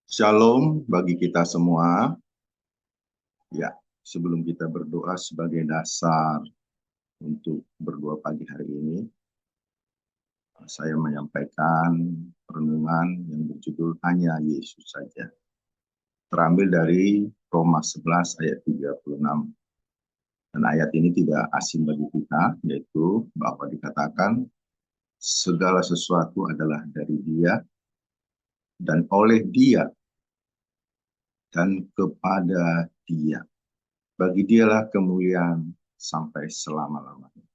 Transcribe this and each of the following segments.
Shalom bagi kita semua. Ya, sebelum kita berdoa sebagai dasar untuk berdoa pagi hari ini, saya menyampaikan renungan yang berjudul Hanya Yesus Saja. Terambil dari Roma 11 ayat 36. Dan ayat ini tidak asing bagi kita, yaitu bahwa dikatakan segala sesuatu adalah dari Dia dan oleh Dia dan kepada Dia. Bagi Dialah kemuliaan sampai selama-lamanya.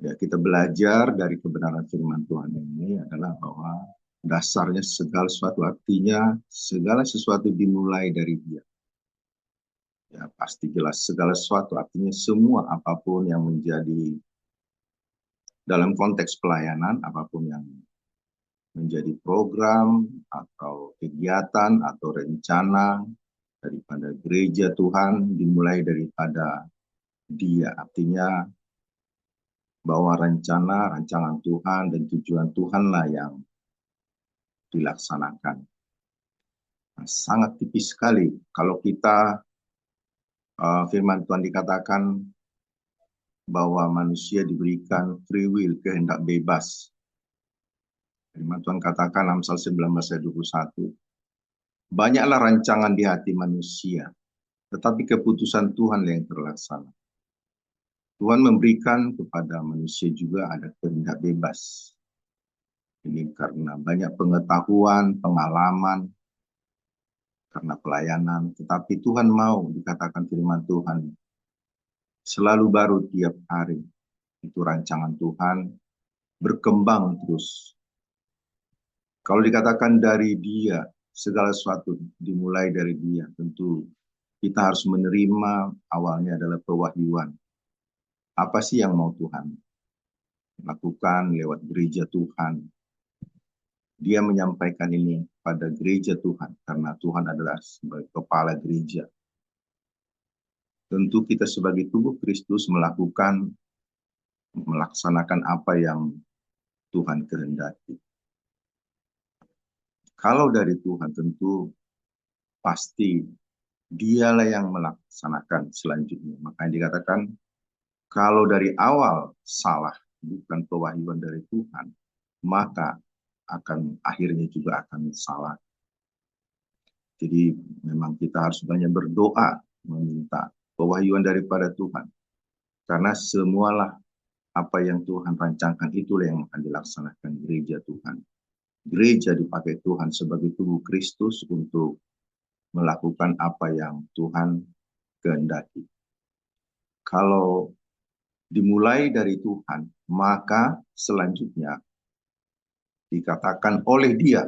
Ya, kita belajar dari kebenaran firman Tuhan ini adalah bahwa dasarnya segala sesuatu, artinya segala sesuatu dimulai dari Dia. Ya, pasti jelas segala sesuatu artinya semua apapun yang menjadi dalam konteks pelayanan, apapun yang menjadi program atau kegiatan atau rencana daripada gereja Tuhan dimulai daripada Dia. Artinya bahwa rancangan Tuhan dan tujuan Tuhanlah yang dilaksanakan. Nah, sangat tipis sekali kalau kita firman Tuhan dikatakan bahwa manusia diberikan free will, kehendak bebas. Firman Tuhan katakan Amsal 19 ayat 21. Banyaklah rancangan di hati manusia, tetapi keputusan Tuhan yang terlaksana. Tuhan memberikan kepada manusia juga ada kehendak bebas. Ini karena banyak pengetahuan, pengalaman, karena pelayanan. Tetapi Tuhan mau, dikatakan firman Tuhan, selalu baru tiap hari. Itu rancangan Tuhan berkembang terus. Kalau dikatakan dari Dia, segala sesuatu dimulai dari Dia. Tentu kita harus menerima awalnya adalah pewahyuan. Apa sih yang mau Tuhan lakukan lewat gereja Tuhan? Dia menyampaikan ini pada gereja Tuhan karena Tuhan adalah sebagai kepala gereja. Tentu kita sebagai tubuh Kristus melaksanakan apa yang Tuhan kehendaki. Kalau dari Tuhan tentu pasti Dialah yang melaksanakan selanjutnya. Makanya dikatakan kalau dari awal salah bukan pewahyuan dari Tuhan, maka akhirnya juga akan salah. Jadi memang kita harus banyak berdoa meminta pewahyuan daripada Tuhan. Karena semualah apa yang Tuhan rancangkan itulah yang akan dilaksanakan gereja Tuhan. Gereja dipakai Tuhan sebagai tubuh Kristus untuk melakukan apa yang Tuhan kehendaki. Kalau dimulai dari Tuhan, maka selanjutnya dikatakan oleh Dia.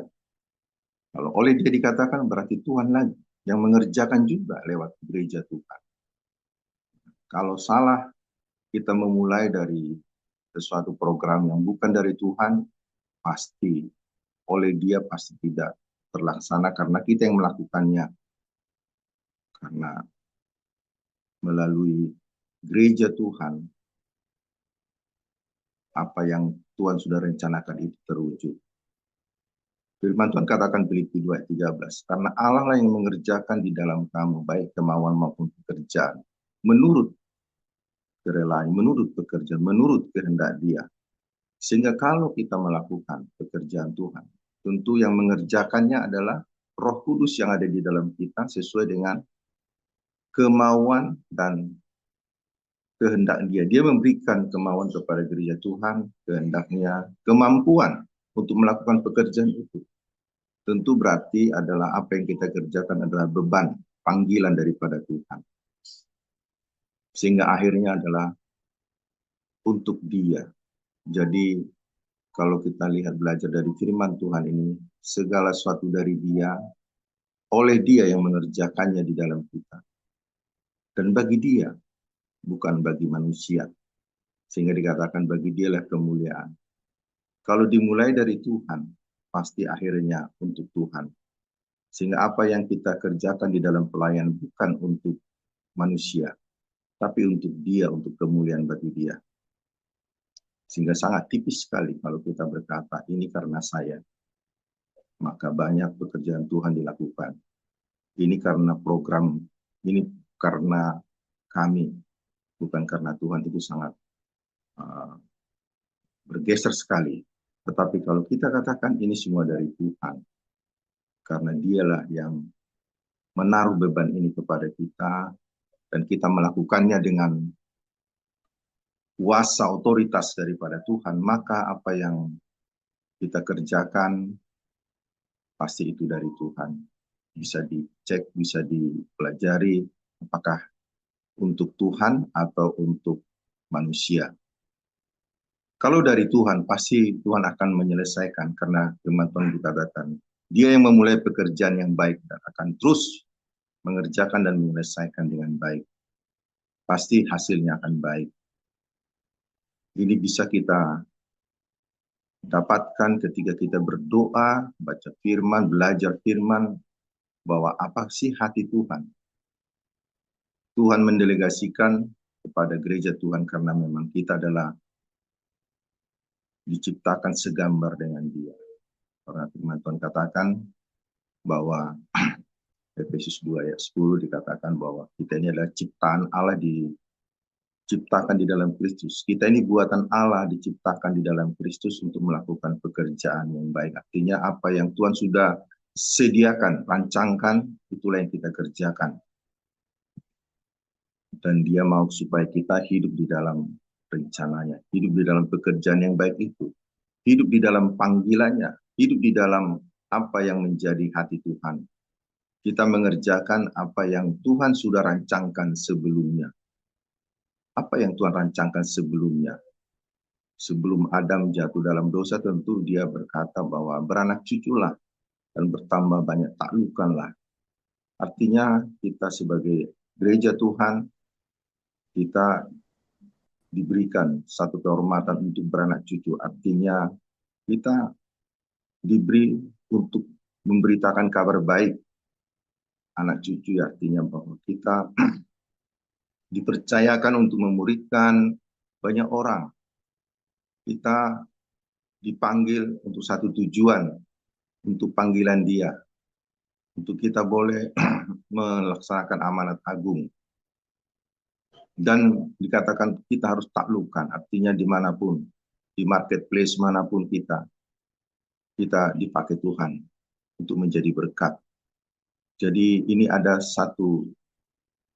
Kalau oleh Dia dikatakan berarti Tuhan lagi yang mengerjakan juga lewat gereja Tuhan. Kalau salah kita memulai dari sesuatu program yang bukan dari Tuhan, pasti oleh Dia pasti tidak terlaksana karena kita yang melakukannya. Karena melalui gereja Tuhan, apa yang Tuhan sudah rencanakan itu terwujud. Firman Tuhan katakan Filipi 2 ayat 13, karena Allah lah yang mengerjakan di dalam kamu baik kemauan maupun pekerjaan menurut kerelaan, menurut pekerjaan, menurut kehendak Dia. Sehingga kalau kita melakukan pekerjaan Tuhan, tentu yang mengerjakannya adalah Roh Kudus yang ada di dalam kita sesuai dengan kemauan dan kehendak Dia. Dia memberikan kemauan kepada gereja Tuhan, kehendaknya, kemampuan untuk melakukan pekerjaan itu. Tentu berarti adalah apa yang kita kerjakan adalah beban, panggilan daripada Tuhan. Sehingga akhirnya adalah untuk Dia. Jadi kalau kita lihat belajar dari firman Tuhan ini, segala sesuatu dari Dia, oleh Dia yang mengerjakannya di dalam kita. Dan bagi Dia, bukan bagi manusia. Sehingga dikatakan bagi Dialah kemuliaan. Kalau dimulai dari Tuhan, pasti akhirnya untuk Tuhan. Sehingga apa yang kita kerjakan di dalam pelayanan bukan untuk manusia, tapi untuk Dia, untuk kemuliaan bagi Dia. Sehingga sangat tipis sekali kalau kita berkata, ini karena saya. maka banyak pekerjaan Tuhan dilakukan. Ini karena program, ini karena kami, bukan karena Tuhan itu sangat bergeser sekali. Tetapi kalau kita katakan ini semua dari Tuhan, karena dialah yang menaruh beban ini kepada kita, dan kita melakukannya dengan kuasa otoritas daripada Tuhan, maka apa yang kita kerjakan pasti itu dari Tuhan. Bisa dicek, bisa dipelajari apakah untuk Tuhan atau untuk manusia. Kalau dari Tuhan, pasti Tuhan akan menyelesaikan, karena firman Tuhan dikatakan, Dia yang memulai pekerjaan yang baik dan akan terus mengerjakan dan menyelesaikan dengan baik. Pasti hasilnya akan baik. Ini bisa kita dapatkan ketika kita berdoa, baca firman, belajar firman, bahwa apa sih hati Tuhan. Tuhan mendelegasikan kepada gereja Tuhan karena memang kita adalah diciptakan segambar dengan Dia. Karena firman Tuhan katakan bahwa Efesus 2 ayat 10 dikatakan bahwa kita ini adalah ciptaan Allah, diciptakan di dalam Kristus. Kita ini buatan Allah, diciptakan di dalam Kristus untuk melakukan pekerjaan yang baik. Artinya apa yang Tuhan sudah sediakan, rancangkan, itulah yang kita kerjakan. Dan Dia mau supaya kita hidup di dalam rencananya, hidup di dalam pekerjaan yang baik itu, hidup di dalam panggilannya, hidup di dalam apa yang menjadi hati Tuhan. Kita mengerjakan apa yang Tuhan sudah rancangkan sebelumnya. Apa yang Tuhan rancangkan sebelumnya? Sebelum Adam jatuh dalam dosa, tentu Dia berkata bahwa beranak cuculah dan bertambah banyak taklukkanlah. Artinya kita sebagai gereja Tuhan, kita diberikan satu kehormatan untuk beranak cucu. Artinya kita diberi untuk memberitakan kabar baik anak cucu, artinya bahwa kita dipercayakan untuk memuridkan banyak orang. Kita dipanggil untuk satu tujuan, untuk panggilan Dia, untuk kita boleh melaksanakan amanat agung. Dan dikatakan kita harus taklukkan, artinya dimanapun, di marketplace manapun kita dipakai Tuhan untuk menjadi berkat. Jadi ini ada satu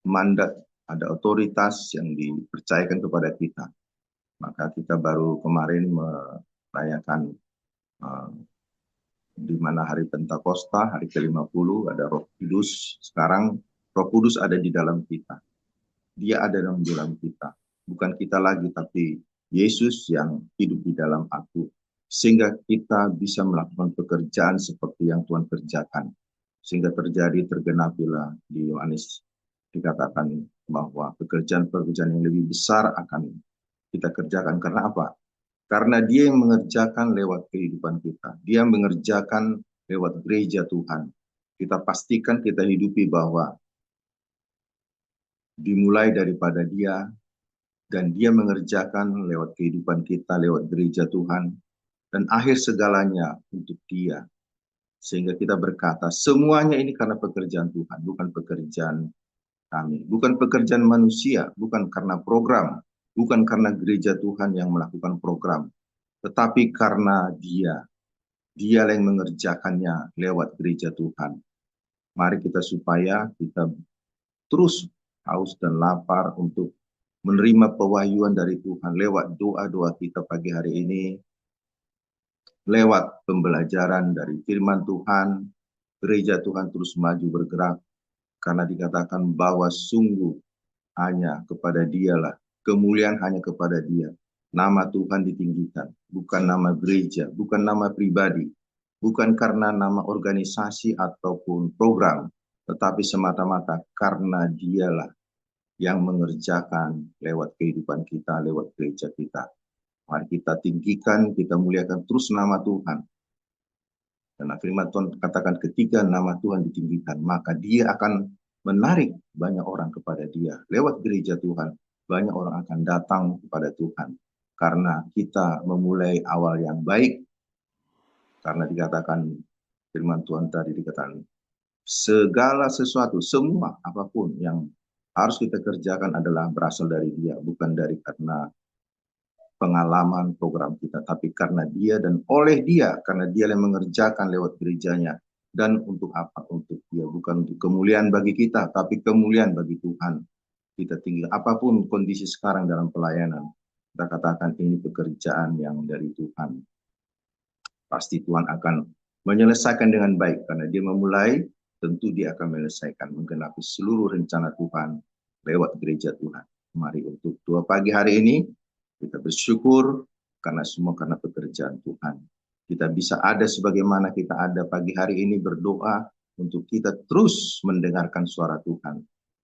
mandat, ada otoritas yang dipercayakan kepada kita. Maka kita baru kemarin merayakan di mana hari Pentakosta, hari ke-50, ada Roh Kudus. Sekarang Roh Kudus ada di dalam kita. Dia ada dalam kita. Bukan kita lagi, tapi Yesus yang hidup di dalam aku. Sehingga kita bisa melakukan pekerjaan seperti yang Tuhan kerjakan. Sehingga tergenapilah di Yohanes dikatakan bahwa pekerjaan-pekerjaan yang lebih besar akan kita kerjakan. Karena apa? Karena Dia yang mengerjakan lewat kehidupan kita. Dia mengerjakan lewat gereja Tuhan. Kita pastikan kita hidupi bahwa dimulai daripada Dia, dan Dia mengerjakan lewat kehidupan kita, lewat gereja Tuhan, dan akhir segalanya untuk Dia. Sehingga kita berkata, semuanya ini karena pekerjaan Tuhan, bukan pekerjaan kami. Bukan pekerjaan manusia, bukan karena program, bukan karena gereja Tuhan yang melakukan program, tetapi karena Dia yang mengerjakannya lewat gereja Tuhan. Mari kita supaya kita terus haus dan lapar untuk menerima pewahyuan dari Tuhan lewat doa-doa kita pagi hari ini, lewat pembelajaran dari firman Tuhan. Gereja Tuhan terus maju bergerak, karena dikatakan bahwa sungguh hanya kepada Dialah, kemuliaan hanya kepada Dia. Nama Tuhan ditinggikan, bukan nama gereja, bukan nama pribadi, bukan karena nama organisasi ataupun program, tetapi semata-mata karena Dialah yang mengerjakan lewat kehidupan kita, lewat gereja kita. Mari kita tinggikan, kita muliakan terus nama Tuhan. Karena firman Tuhan katakan ketika nama Tuhan ditinggikan, maka Dia akan menarik banyak orang kepada Dia. Lewat gereja Tuhan, banyak orang akan datang kepada Tuhan. Karena kita memulai awal yang baik. Karena dikatakan Firman Tuhan tadi dikatakan, segala sesuatu, semua apapun yang harus kita kerjakan adalah berasal dari Dia, bukan dari karena pengalaman program kita, tapi karena Dia dan oleh Dia, karena Dia yang mengerjakan lewat gerejanya. Dan untuk apa? Untuk Dia, bukan untuk kemuliaan bagi kita, tapi kemuliaan bagi Tuhan. Kita tinggal apapun kondisi sekarang dalam pelayanan, kita katakan ini pekerjaan yang dari Tuhan. Pasti Tuhan akan menyelesaikan dengan baik, karena Dia memulai, tentu Dia akan menyelesaikan, menggenapi seluruh rencana Tuhan lewat gereja Tuhan. Mari untuk dua pagi hari ini kita bersyukur karena semua karena pekerjaan Tuhan. Kita bisa ada sebagaimana kita ada pagi hari ini, berdoa untuk kita terus mendengarkan suara Tuhan,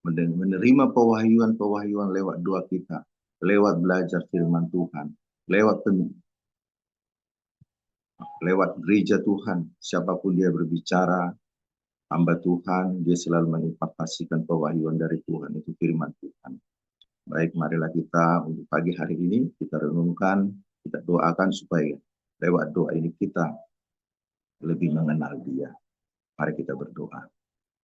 menerima pewahyuan-pewahyuan lewat doa kita, lewat belajar firman Tuhan, lewat gereja Tuhan. Siapapun dia berbicara, hamba Tuhan, dia selalu menimpartasikan pewahyuan dari Tuhan, itu firman Tuhan. Baik, marilah kita untuk pagi hari ini kita renungkan, kita doakan supaya lewat doa ini kita lebih mengenal Dia. Mari kita berdoa.